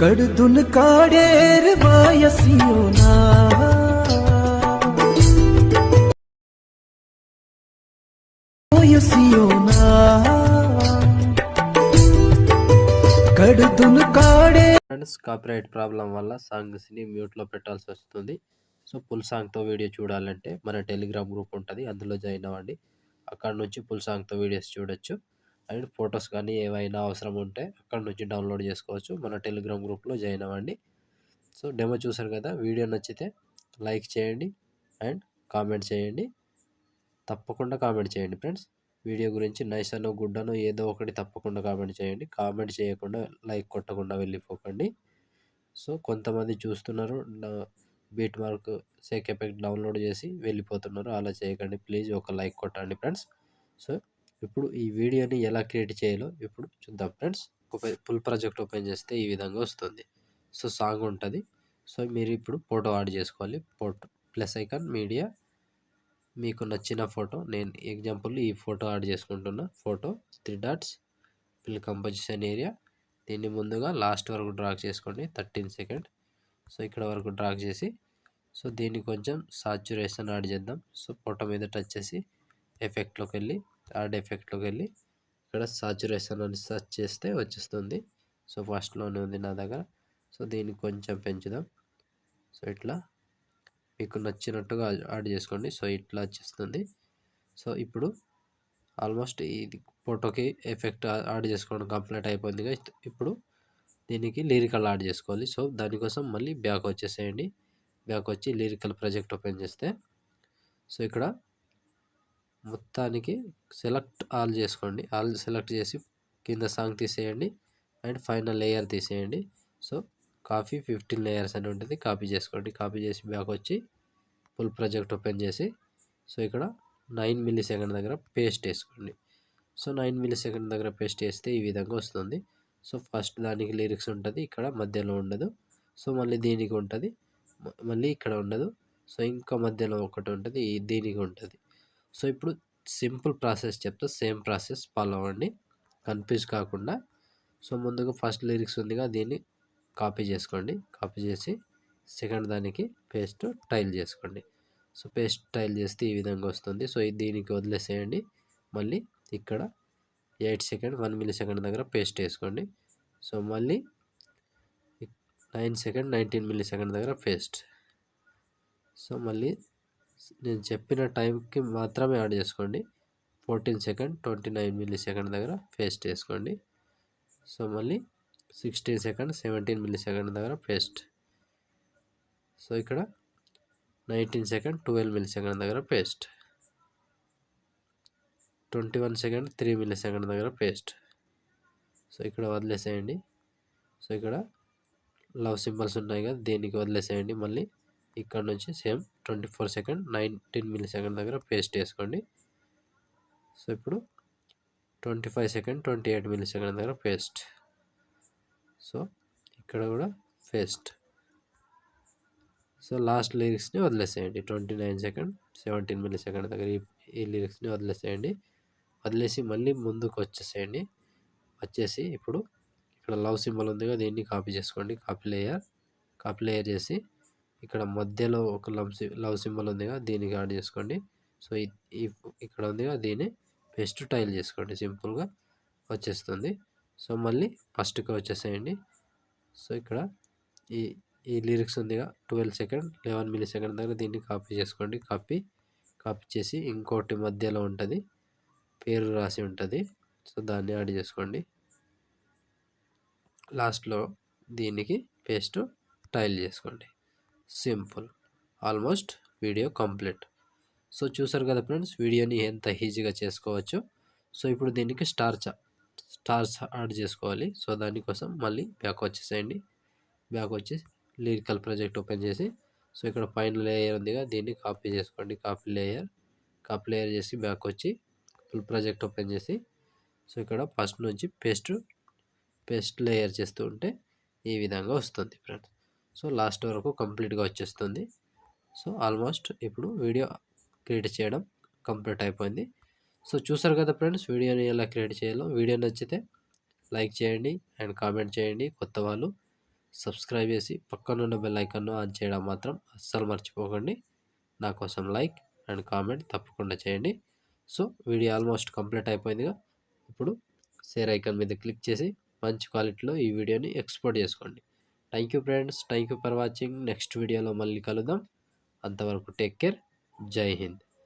कड़दुन काडेर वायसियोना वायसियोना कड़दुन काडे friends copyright problem వల్ల సాంగ్స్ని మ్యూట్లో పెట్టాల్సి వస్తుంది. సో ఫుల్ సాంగ్తో వీడియో చూడాలంటే మన టెలిగ్రామ్ గ్రూప్ ఉంటుంది, అందులో జాయిన్ అవ్వండి. అక్కడ నుంచి ఫుల్ సాంగ్తో వీడియోస్ చూడొచ్చు. అండ్ ఫొటోస్ కానీ ఏవైనా అవసరం ఉంటే అక్కడ నుంచి డౌన్లోడ్ చేసుకోవచ్చు. మన టెలిగ్రామ్ గ్రూప్లో జాయిన్ అవ్వండి. సో డెమో చూసారు కదా, వీడియో నచ్చితే లైక్ చేయండి అండ్ కామెంట్ చేయండి. తప్పకుండా కామెంట్ చేయండి ఫ్రెండ్స్. వీడియో గురించి నైస్ అనో గుడ్ అనో ఏదో ఒకటి తప్పకుండా కామెంట్ చేయండి. కామెంట్ చేయకుండా లైక్ కొట్టకుండా వెళ్ళిపోకండి. సో కొంతమంది చూస్తున్నారు, beat mark sake effect download చేసి వెళ్ళిపోతున్నారు. అలా చేయకండి ప్లీజ్, ఒక లైక్ కొట్టండి ఫ్రెండ్స్. సో ఇప్పుడు ఈ వీడియోని ఎలా క్రియేట్ చేయాలో ఇప్పుడు చూద్దాం ఫ్రెండ్స్. ఫుల్ ప్రాజెక్ట్ ఓపెన్ చేస్తే ఈ విధంగా వస్తుంది. సో సాంగ్ ఉంటుంది. సో మీరు ఇప్పుడు ఫోటో యాడ్ చేసుకోవాలి. ఫోటో ప్లస్ ఐకాన్ మీడియా, మీకు నచ్చిన ఫోటో, నేను ఎగ్జాంపుల్ ఈ ఫోటో యాడ్ చేసుకుంటున్నా. Photo 3 dots fill composition area, దీన్ని ముందుగా లాస్ట్ వరకు డ్రాగ్ చేసుకోండి 13 సెకండ్. సో ఇక్కడ వరకు డ్రాగ్ చేసి, సో దీన్ని కొంచెం సాచురేషన్ యాడ్ చేద్దాం. సో ఫోటో మీద టచ్ చేసి ఎఫెక్ట్లోకి వెళ్ళి, యాడ్ ఎఫెక్ట్లోకి వెళ్ళి ఇక్కడ సాచురేషన్ అని సెర్చ్ చేస్తే వచ్చేస్తుంది. సో ఫస్ట్లోనే ఉంది నా దగ్గర. సో దీన్ని కొంచెం పెంచుదాం. సో ఇట్లా మీకు నచ్చినట్టుగా యాడ్ చేసుకోండి. సో ఇట్లా వచ్చేస్తుంది. సో ఇప్పుడు ఆల్మోస్ట్ ఇది ఫోటోకి ఎఫెక్ట్ యాడ్ చేసుకోవడం కంప్లీట్ అయిపోయిందిగా. ఇప్పుడు దీనికి లిరికల్ యాడ్ చేసుకోవాలి. సో దానికోసం మళ్ళీ బ్యాక్ వచ్చేసేయండి. బ్యాక్ వచ్చి లిరికల్ ప్రాజెక్ట్ ఓపెన్ చేస్తే, సో ఇక్కడ మొత్తానికి సెలెక్ట్ ఆల్ చేసుకోండి. ఆల్ సెలెక్ట్ చేసి కింద సాంగ్ తీసేయండి అండ్ ఫైనల్ లేయర్ తీసేయండి. సో కాపీ 15 లేయర్స్ అని ఉంటుంది, కాపీ చేసుకోండి. కాపీ చేసి బ్యాక్ వచ్చి ఫుల్ ప్రాజెక్ట్ ఓపెన్ చేసి, సో ఇక్కడ 9 మిల్లీ సెకండ్ దగ్గర పేస్ట్ వేసుకోండి. సో 9 మిల్లీ సెకండ్ దగ్గర పేస్ట్ చేస్తే ఈ విధంగా వస్తుంది. సో ఫస్ట్ దానికి లిరిక్స్ ఉంటుంది, ఇక్కడ మధ్యలో ఉండదు. సో మళ్ళీ దీనికి ఉంటుంది, మళ్ళీ ఇక్కడ ఉండదు. సో ఇంకా మధ్యలో ఒకటి ఉంటుంది, దీనికి ఉంటుంది. సో ఇప్పుడు సింపుల్ ప్రాసెస్ చెప్తా, సేమ్ ప్రాసెస్ ఫాలో అవ్వండి, కన్ఫ్యూజ్ కాకుండా. సో ముందుగా ఫస్ట్ లిరిక్స్ ఉందిగా, దీన్ని కాపీ చేసుకోండి. కాపీ చేసి సెకండ్ దానికి పేస్ట్ టైల్ చేసుకోండి. సో పేస్ట్ టైల్ చేస్తే ఈ విధంగా వస్తుంది. సో దీనికి వదిలేసేయండి. మళ్ళీ ఇక్కడ 8 సెకండ్ 1 మిల్లీ సెకండ్ దగ్గర పేస్ట్ వేసుకోండి. సో మళ్ళీ 9 సెకండ్ 19 మిల్లీ సెకండ్ దగ్గర పేస్ట్. సో మళ్ళీ నేను చెప్పిన టైంకి మాత్రమే యాడ్ చేసుకోండి. 14 సెకండ్ 29 మిల్లీ సెకండ్ దగ్గర పేస్ట్ వేసుకోండి. సో మళ్ళీ 16 సెకండ్ 17 మిల్లీ సెకండ్ దగ్గర పేస్ట్. సో ఇక్కడ 19 సెకండ్ 12 మిల్లీ సెకండ్ దగ్గర పేస్ట్. 21 సెకండ్ 3 మిల్లీ సెకండ్ దగ్గర పేస్ట్. సో ఇక్కడ వదిలేసేయండి. సో ఇక్కడ లవ్ సింబల్స్ ఉన్నాయి కదా, దీనికి వదిలేసేయండి. మళ్ళీ ఇక్కడ నుంచి సేమ్ 24 సెకండ్ 19 మిల్లీ సెకండ్ దగ్గర పేస్ట్ వేసుకోండి. సో ఇప్పుడు 25 సెకండ్ 28 మిల్లీ సెకండ్ దగ్గర పేస్ట్. సో ఇక్కడ కూడా పేస్ట్. సో లాస్ట్ లిరిక్స్ని వదిలేసేయండి. 29 సెకండ్ 17 మిల్లీ సెకండ్ దగ్గర ఈ లిరిక్స్ని వదిలేసేయండి. వదిలేసి మళ్ళీ ముందుకు వచ్చేసేయండి. వచ్చేసి ఇప్పుడు ఇక్కడ లవ్ సింబల్ ఉందిగా, దీన్ని కాపీ చేసుకోండి. కాపీ లేయర్ చేసి ఇక్కడ మధ్యలో ఒక లవ్ సింబల్ ఉందిగా, దీనికి యాడ్ చేసుకోండి. సో ఇక్కడ ఉందిగా, దీన్ని పేస్ట్ టైల్ చేసుకోండి. సింపుల్గా వచ్చేస్తుంది. సో మళ్ళీ ఫస్ట్కి వచ్చేసేయండి. సో ఇక్కడ ఈ లిరిక్స్ ఉందిగా 12 సెకండ్ 11 మిల్లీ సెకండ్ దగ్గర, దీన్ని కాపీ చేసుకోండి. కాపీ చేసి ఇంకోటి మధ్యలో ఉంటుంది, పేరు రాసి ఉంటుంది. సో దాన్ని యాడ్ చేసుకోండి. లాస్ట్లో దీనికి పేస్ట్ టైల్ చేసుకోండి. Simple, almost video complete. So చూసారు కదా ఫ్రెండ్స్, వీడియోని ఎంత ఈజీగా చేసుకోవచ్చు. సో ఇప్పుడు దీనికి స్టార్స్ యాడ్ చేసుకోవాలి. సో దానికోసం మళ్ళీ బ్యాక్ వచ్చేసేయండి. బ్యాక్ వచ్చి లిరికల్ ప్రాజెక్ట్ ఓపెన్ చేసి, సో ఇక్కడ పైన లేయర్ ఉందిగా, దీన్ని కాపీ చేసుకోండి. కాపీ లేయర్ చేసి బ్యాక్ వచ్చి ఫుల్ ప్రాజెక్ట్ ఓపెన్ చేసి, సో ఇక్కడ ఫస్ట్ నుంచి పేస్ట్ లేయర్ చేస్తూ ఉంటే ఈ విధంగా వస్తుంది ఫ్రెండ్స్. సో లాస్ట్ వరకు కంప్లీట్గా వచ్చేస్తుంది. సో ఆల్మోస్ట్ ఇప్పుడు వీడియో క్రియేట్ చేయడం కంప్లీట్ అయిపోయింది. సో చూసారు కదా ఫ్రెండ్స్, వీడియోని ఎలా క్రియేట్ చేయాలో. వీడియో నచ్చితే లైక్ చేయండి అండ్ కామెంట్ చేయండి. కొత్త వాళ్ళు సబ్స్క్రైబ్ చేసి పక్కనున్న బెల్ ఐకాన్ను ఆన్ చేయడం మాత్రం అస్సలు మర్చిపోకండి. నా కోసం లైక్ అండ్ కామెంట్ తప్పకుండా చేయండి. సో వీడియో ఆల్మోస్ట్ కంప్లీట్ అయిపోయిందిగా. ఇప్పుడు షేర్ ఐకాన్ మీద క్లిక్ చేసి మంచి క్వాలిటీలో ఈ వీడియోని ఎక్స్పోర్ట్ చేసుకోండి. Thank you friends, thank you for watching. Next వీడియోలో మళ్ళీ కలుద్దాం. అంతవరకు టేక్ కేర్. జై హింద్.